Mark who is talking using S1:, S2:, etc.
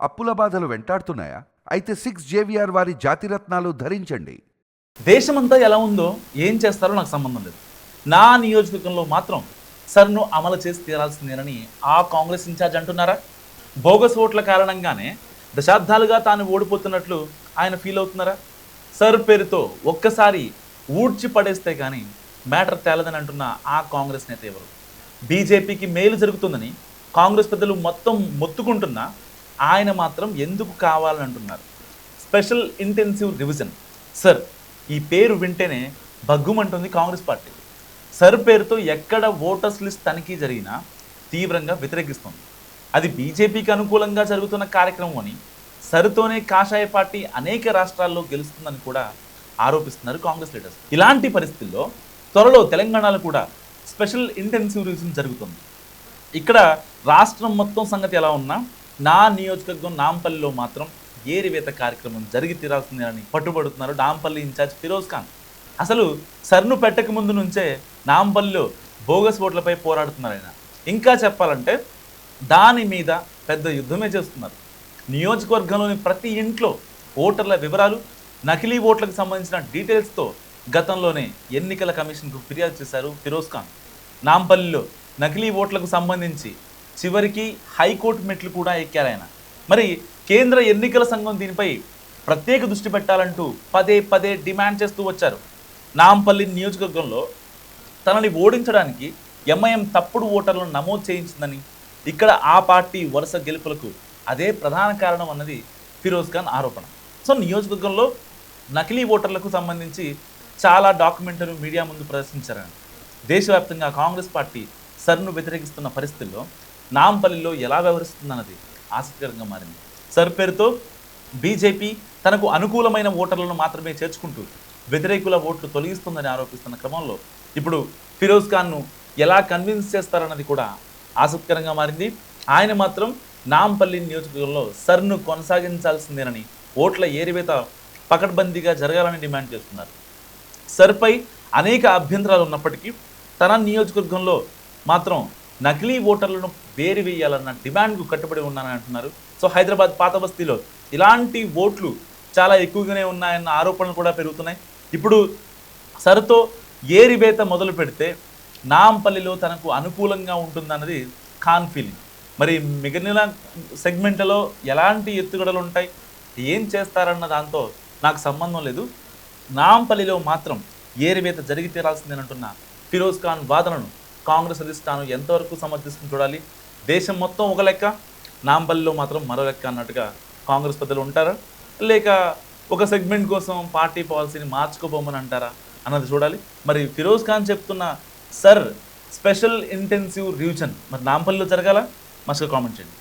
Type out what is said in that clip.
S1: అప్పుల బాధలు వెంటాడుతున్నాయా? అయితే 6 JVR వారి జాతిరత్నాలు ధరించండి.
S2: దేశమంతా ఎలా ఉందో ఏం చేస్తారో నాకు సంబంధం లేదు. నా నియోజకవర్గంలో మాత్రం సర్ను అమలు చేసి తీరాల్సిందేనని ఆ కాంగ్రెస్ ఇన్ఛార్జ్ అంటున్నారా? బోగస్ ఓట్ల కారణంగానే దశాబ్దాలుగా తాను ఓడిపోతున్నట్లు ఆయన ఫీల్ అవుతున్నారా? సర్ పేరుతో ఒక్కసారి ఊడ్చి పడేస్తే కానీ మ్యాటర్ తేలదని అంటున్న ఆ కాంగ్రెస్ నేత ఎవరు? బీజేపీకి మేలు జరుగుతుందని కాంగ్రెస్ పెద్దలు మొత్తం మొత్తుకుంటున్నా ఆయన మాత్రం ఎందుకు కావాలని అంటున్నారు? స్పెషల్ ఇంటెన్సివ్ రివిజన్ సర్, ఈ పేరు వింటేనే బగ్గుమంటుంది కాంగ్రెస్ పార్టీ. సర్ పేరుతో ఎక్కడ ఓటర్స్ లిస్ట్ తనిఖీ జరిగినా తీవ్రంగా వ్యతిరేకిస్తుంది. అది బీజేపీకి అనుకూలంగా జరుగుతున్న కార్యక్రమం అని, సరుతోనే కాషాయ పార్టీ అనేక రాష్ట్రాల్లో గెలుస్తుందని కూడా ఆరోపిస్తున్నారు కాంగ్రెస్ లీడర్స్. ఇలాంటి పరిస్థితుల్లో త్వరలో తెలంగాణలో కూడా స్పెషల్ ఇంటెన్సివ్ రివిజన్ జరుగుతుంది. ఇక్కడ రాష్ట్రం మొత్తం సంగతి ఎలా ఉన్నా నా నియోజకవర్గం నాంపల్లిలో మాత్రం ఏరివేత కార్యక్రమం జరిగి తీరాల్సిందేనని పట్టుబడుతున్నారు నాంపల్లి ఇన్ఛార్జ్ ఫిరోజ్ ఖాన్. అసలు సర్ను పెట్టక ముందు నుంచే నాంపల్లిలో బోగస్ ఓట్లపై పోరాడుతున్నారు ఆయన. ఇంకా చెప్పాలంటే దాని మీద పెద్ద యుద్ధమే చేస్తున్నారు. నియోజకవర్గంలోని ప్రతి ఇంట్లో ఓటర్ల వివరాలు, నకిలీ ఓట్లకు సంబంధించిన డీటెయిల్స్తో గతంలోనే ఎన్నికల కమిషన్కు ఫిర్యాదు చేశారు ఫిరోజ్ ఖాన్. నాంపల్లిలో నకిలీ ఓట్లకు సంబంధించి చివరికి హైకోర్టు మెట్లు కూడా ఎక్కారు ఆయన. మరి కేంద్ర ఎన్నికల సంఘం దీనిపై ప్రత్యేక దృష్టి పెట్టాలంటూ పదే పదే డిమాండ్ చేస్తూ వచ్చారు. నాంపల్లి నియోజకవర్గంలో తనని ఓడించడానికి ఎంఐఎం తప్పుడు ఓటర్లను నమోదు చేయించిందని, ఇక్కడ ఆ పార్టీ వరుస గెలుపులకు అదే ప్రధాన కారణం అన్నది ఫిరోజ్ ఖాన్ ఆరోపణ. సో నియోజకవర్గంలో నకిలీ ఓటర్లకు సంబంధించి చాలా డాక్యుమెంటరీ మీడియా ముందు ప్రదర్శించారని. దేశవ్యాప్తంగా కాంగ్రెస్ పార్టీ సర్ను వ్యతిరేకిస్తున్న పరిస్థితుల్లో నాంపల్లిలో ఎలా వ్యవహరిస్తుందన్నది ఆసక్తికరంగా మారింది. సర్ పేరుతో బీజేపీ తనకు అనుకూలమైన ఓటర్లను మాత్రమే చేర్చుకుంటూ వ్యతిరేకుల ఓట్లు తొలగిస్తుందని ఆరోపిస్తున్న క్రమంలో ఇప్పుడు ఫిరోజ్ ఖాన్ను ఎలా కన్విన్స్ చేస్తారన్నది కూడా ఆసక్తికరంగా మారింది. ఆయన మాత్రం నాంపల్లి నియోజకవర్గంలో సర్ను కొనసాగించాల్సిందేనని, ఓట్ల ఏరివేత పకడ్బందీగా జరగాలని డిమాండ్ చేస్తున్నారు. సర్పై అనేక అభ్యంతరాలు ఉన్నప్పటికీ తన నియోజకవర్గంలో మాత్రం నకిలీ ఓటర్లను వేయాలన్న డిమాండ్కు కట్టుబడి ఉన్నానని అంటున్నారు. సో హైదరాబాద్ పాత బస్తీలో ఇలాంటి ఓట్లు చాలా ఎక్కువగానే ఉన్నాయన్న ఆరోపణలు కూడా పెరుగుతున్నాయి. ఇప్పుడు సర్తో ఏరివేత మొదలు పెడితే నాంపల్లిలో తనకు అనుకూలంగా ఉంటుందన్నది ఖాన్ ఫీలింగ్. మరి మిగిలిన సెగ్మెంట్లలో ఎలాంటి ఎత్తుగడలు ఉంటాయి, ఏం చేస్తారన్న దాంతో నాకు సంబంధం లేదు, నాంపల్లిలో మాత్రం ఏరివేత జరిగి తీరాల్సిందేనంటున్న ఫిరోజ్ ఖాన్ వాదనను కాంగ్రెస్ అధిష్టానం ఎంతవరకు సమర్థిస్తుంది చూడాలి. దేశం మొత్తం ఒక లెక్క, నాంపల్లిలో మాత్రం మరో లెక్క అన్నట్టుగా కాంగ్రెస్ పెద్దలు ఉంటారా, లేక ఒక సెగ్మెంట్ కోసం పార్టీ పాలసీని మార్చుకోబోమని అంటారా అన్నది చూడాలి. మరి ఫిరోజ్ ఖాన్ చెప్తున్న సర్ స్పెషల్ ఇంటెన్సివ్ రివిజన్ మరి నాంపల్లిలో జరగాల? మస్తుగా కామెంట్ చేయండి.